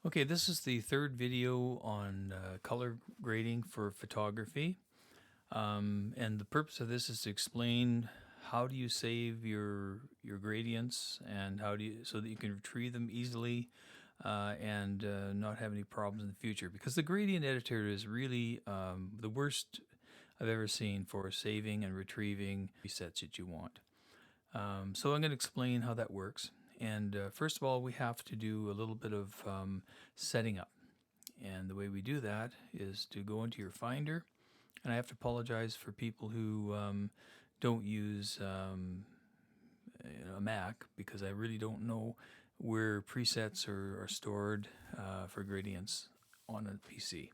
Okay, this is the third video on color grading for photography. And the purpose of this is to explain how do you save your gradients and how do you so that you can retrieve them easily and not have any problems in the future. Because the gradient editor is really the worst I've ever seen for saving and retrieving presets that you want. So I'm going to explain how that works. And first of all, we have to do a little bit of setting up. And the way we do that is to go into your Finder. And I have to apologize for people who don't use a Mac because I really don't know where presets are stored for gradients on a PC.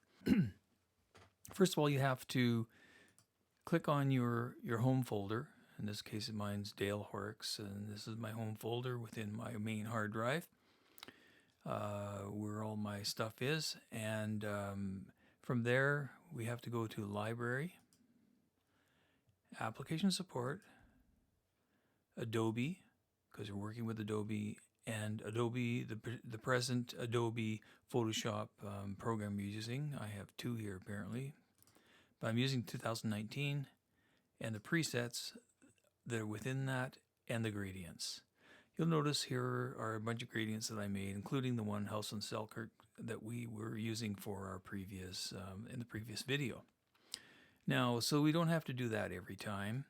First of all, you have to click on your home folder. In this case, mine's Dale Horrocks, and this is my home folder within my main hard drive where all my stuff is. And from there, we have to go to Library, Application Support, Adobe, because we're working with Adobe, and Adobe, the present Adobe Photoshop program you're using. I have two here apparently, but I'm using 2019, and the presets that are within that and the gradients. You'll notice here are a bunch of gradients that I made, including the one House on Selkirk that we were using for our previous in the previous video. Now, so we don't have to do that every time.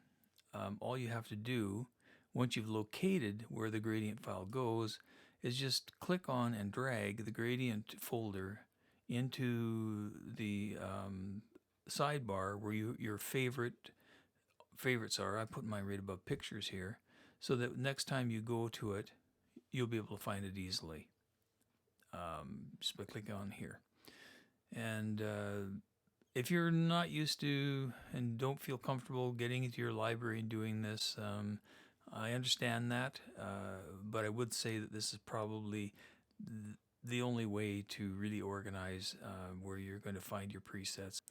All you have to do once you've located where the gradient file goes is just click on and drag the gradient folder into the sidebar where your favorites are. I put mine right above pictures here so that next time you go to it, you'll be able to find it easily just by clicking on here. And if you're not used to and don't feel comfortable getting into your library and doing this, I understand that, but I would say that this is probably the only way to really organize where you're going to find your presets.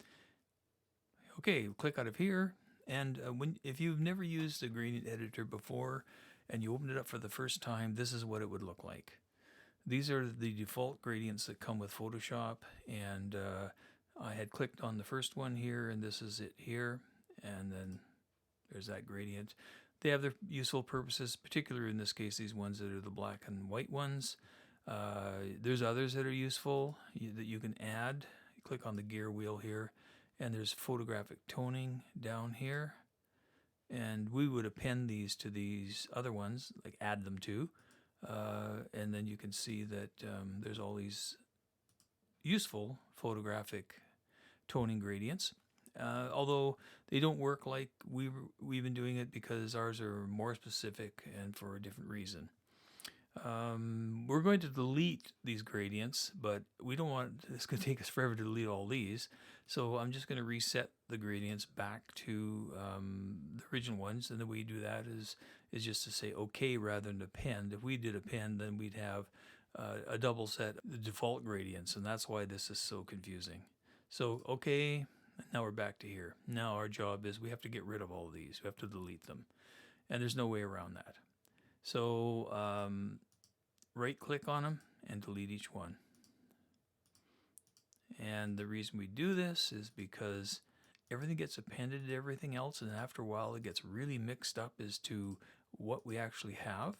Okay, click out of here, and if you've never used a gradient editor before and you open it up for the first time, this is what it would look like. These are the default gradients that come with Photoshop, and I had clicked on the first one here, and this is it here, and then there's that gradient. They have their useful purposes, particularly in this case, these ones that are the black and white ones. There's others that are useful that you can add. You click on the gear wheel here, and there's photographic toning down here. And we would append these to these other ones, like add them to. And then you can see that there's all these useful photographic toning gradients. Although they don't work like we've been doing it because ours are more specific and for a different reason. We're going to delete these gradients, but we don't want, it's going to take us forever to delete all these. So I'm just going to reset the gradients back to the original ones. And the way you do that is just to say OK rather than append. If we did append, then we'd have a double set of default gradients. And that's why this is so confusing. So OK. Now we're back to here. Now our job is we have to get rid of all of these. We have to delete them. And there's no way around that. So right click on them and delete each one. And the reason we do this is because everything gets appended to everything else, and after a while it gets really mixed up as to what we actually have.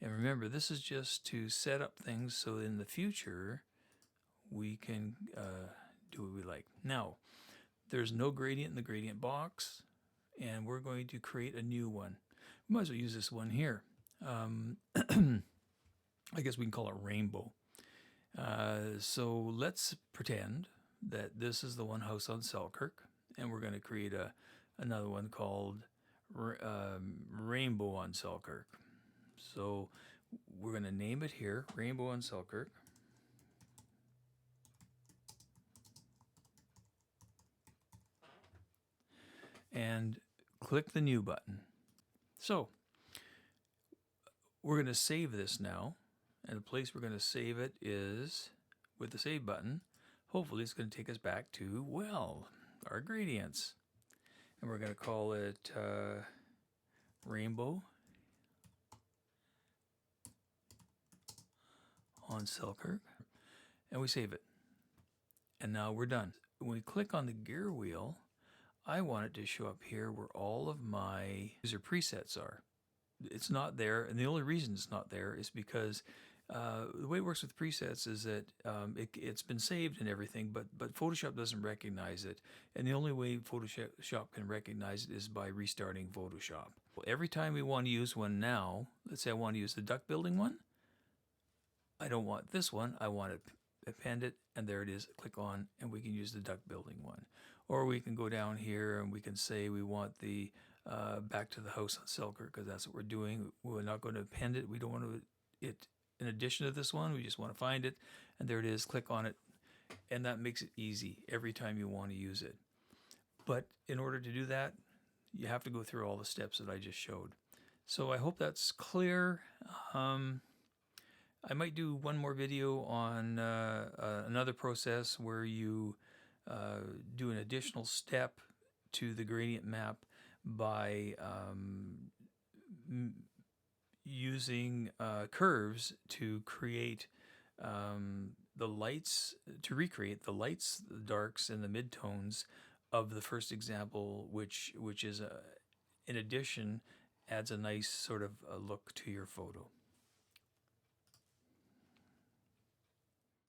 And remember, this is just to set up things so in the future we can do what we like. Now, there's no gradient in the gradient box, and we're going to create a new one. We might as well use this one here. I guess we can call it rainbow. So let's pretend that this is the one House on Selkirk, and we're going to create another one called Rainbow on Selkirk. So we're going to name it here, Rainbow on Selkirk. And click the New button. So we're going to save this now, and the place we're going to save it is with the Save button. Hopefully it's going to take us back to, well, our gradients. And we're going to call it Rainbow on Selkirk, and we save it. And now we're done. When we click on the gear wheel, I want it to show up here where all of my user presets are. It's not there, and the only reason it's not there is because the way it works with presets is that it's been saved and everything, but Photoshop doesn't recognize it. And the only way Photoshop can recognize it is by restarting Photoshop. Every time we want to use one now, let's say I want to use the duck building one, I don't want this one, I want to append it, and there it is, click on, and we can use the duck building one. Or we can go down here and we can say we want the back to the house on Selkirk, because that's what we're doing. We're not going to append it. We don't want it in addition to this one. We just want to find it, and there it is, click on it, and that makes it easy every time you want to use it. But in order to do that, you have to go through all the steps that I just showed. So I hope that's clear. I might do one more video on another process where you do an additional step to the gradient map by using curves to create the lights, to recreate the lights, the darks, and the midtones of the first example, which is in addition adds a nice sort of a look to your photo.